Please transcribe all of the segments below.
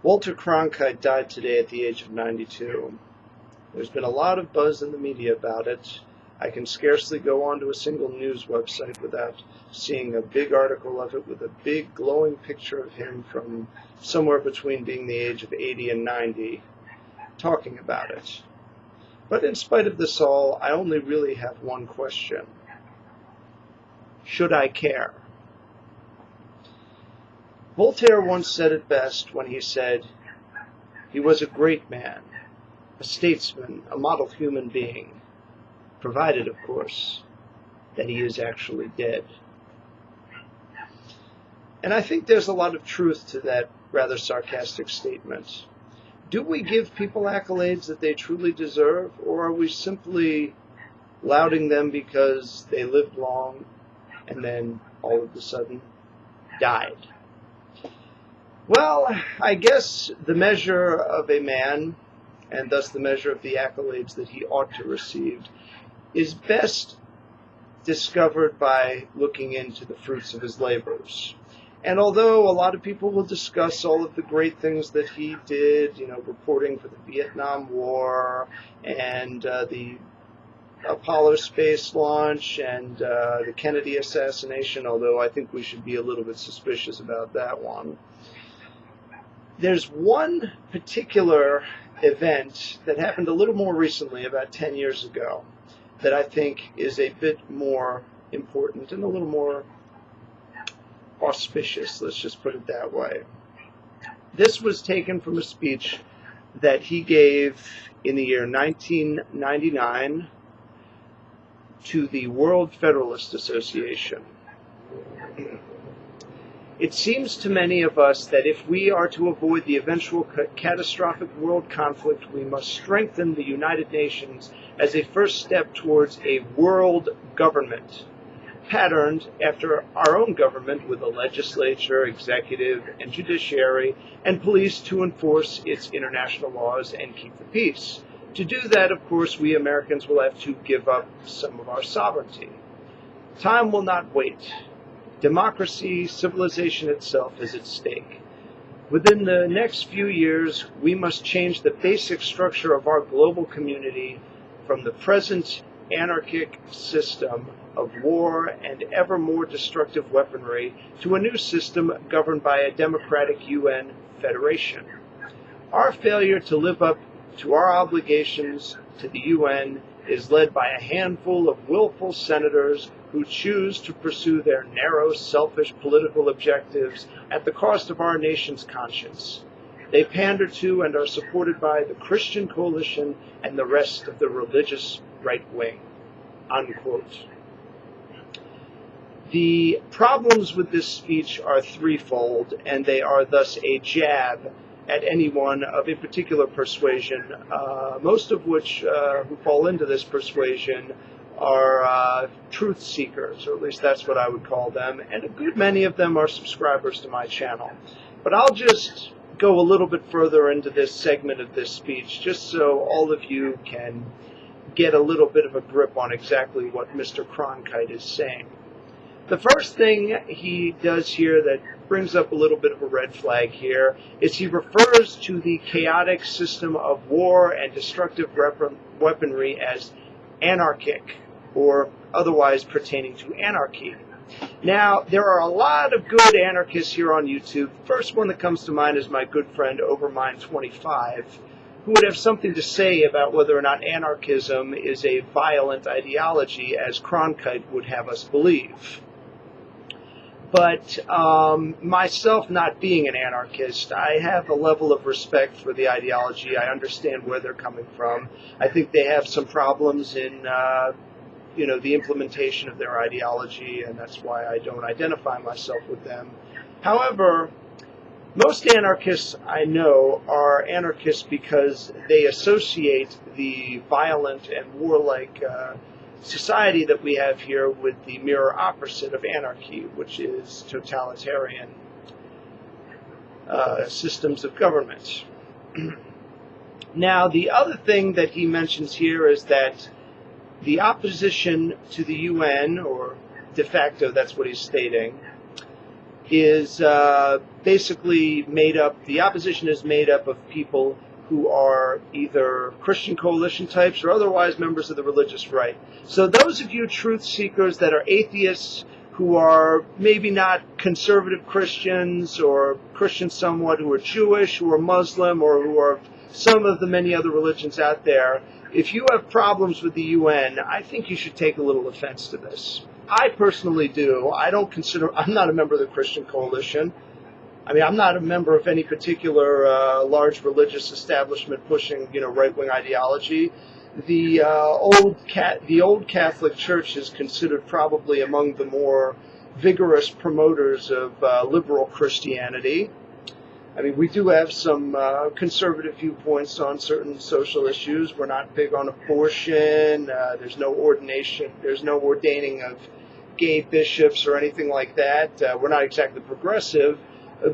Walter Cronkite died today at the age of 92. There's been a lot of buzz in the media about it. I can scarcely go onto a single news website without seeing a big article of it with a big glowing picture of him from somewhere between being the age of 80 and 90 talking about it. But in spite of this all, I only really have one question. Should I care? Voltaire once said it best when he said, "He was a great man, a statesman, a model human being, provided, of course, that he is actually dead." And I think there's a lot of truth to that rather sarcastic statement. Do we give people accolades that they truly deserve, or are we simply lauding them because they lived long and then all of a sudden died? Well, I guess the measure of a man, and thus the measure of the accolades that he ought to receive, is best discovered by looking into the fruits of his labors. And although a lot of people will discuss all of the great things that he did, reporting for the Vietnam War and the Apollo space launch and the Kennedy assassination, although I think we should be a little bit suspicious about that one, there's one particular event that happened a little more recently, about 10 years ago, that I think is a bit more important and a little more auspicious, let's just put it that way. This was taken from a speech that he gave in the year 1999 to the World Federalist Association. It seems to many of us that if we are to avoid the eventual catastrophic world conflict, we must strengthen the United Nations as a first step towards a world government, patterned after our own government with a legislature, executive, and judiciary, and police to enforce its international laws and keep the peace. To do that, of course, we Americans will have to give up some of our sovereignty. Time will not wait. Democracy, civilization itself is at stake. Within the next few years, we must change the basic structure of our global community from the present anarchic system of war and ever more destructive weaponry to a new system governed by a democratic UN federation. Our failure to live up to our obligations to the UN is led by a handful of willful senators who choose to pursue their narrow, selfish political objectives at the cost of our nation's conscience. They pander to and are supported by the Christian coalition and the rest of the religious right wing. Unquote. The problems with this speech are threefold, and they are thus a jab at anyone of a particular persuasion, most of which who fall into this persuasion are truth seekers, or at least that's what I would call them, and a good many of them are subscribers to my channel. But I'll just go a little bit further into this segment of this speech, just so all of you can get a little bit of a grip on exactly what Mr. Cronkite is saying. The first thing he does here that brings up a little bit of a red flag here is he refers to the chaotic system of war and destructive weaponry as anarchic, or otherwise pertaining to anarchy. Now, there are a lot of good anarchists here on YouTube. The first one that comes to mind is my good friend Overmind25, who would have something to say about whether or not anarchism is a violent ideology, as Cronkite would have us believe. But myself not being an anarchist, I have a level of respect for the ideology. I understand where they're coming from. I think they have some problems in the implementation of their ideology, and that's why I don't identify myself with them. However, most anarchists I know are anarchists because they associate the violent and warlike society that we have here with the mirror opposite of anarchy, which is totalitarian systems of government. Now, the other thing that he mentions here is that the opposition to the UN, or de facto that's what he's stating, is basically made up, the opposition is made up of people who are either Christian coalition types or otherwise members of the religious right. So those of you truth seekers that are atheists, who are maybe not conservative Christians or Christians somewhat, who are Jewish, who are Muslim, or who are some of the many other religions out there, if you have problems with the UN, I think you should take a little offense to this. I personally do. I'm not a member of the Christian Coalition. I mean, I'm not a member of any particular large religious establishment pushing, right-wing ideology. The old Catholic Church is considered probably among the more vigorous promoters of liberal Christianity. I mean, we do have some conservative viewpoints on certain social issues. We're not big on abortion. There's no ordaining of gay bishops or anything like that. We're not exactly progressive.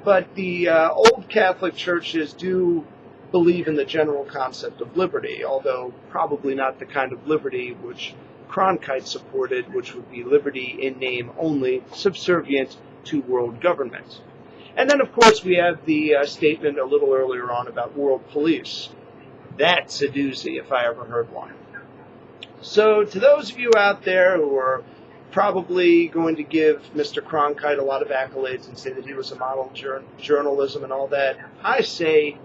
But the old Catholic churches do believe in the general concept of liberty, although probably not the kind of liberty which Cronkite supported, which would be liberty in name only, subservient to world government. And then, of course, we have the statement a little earlier on about world police. That's a doozy, if I ever heard one. So to those of you out there who are probably going to give Mr. Cronkite a lot of accolades and say that he was a model journalism and all that, I say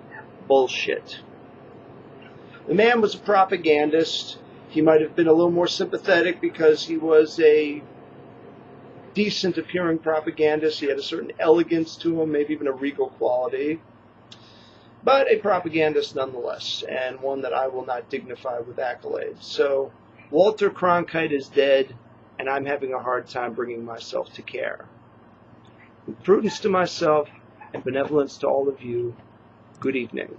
bullshit. The man was a propagandist. He might have been a little more sympathetic because he was a decent appearing propagandist. He had a certain elegance to him, maybe even a regal quality. But a propagandist nonetheless, and one that I will not dignify with accolades. So Walter Cronkite is dead, and I'm having a hard time bringing myself to care. With prudence to myself and benevolence to all of you, good evening.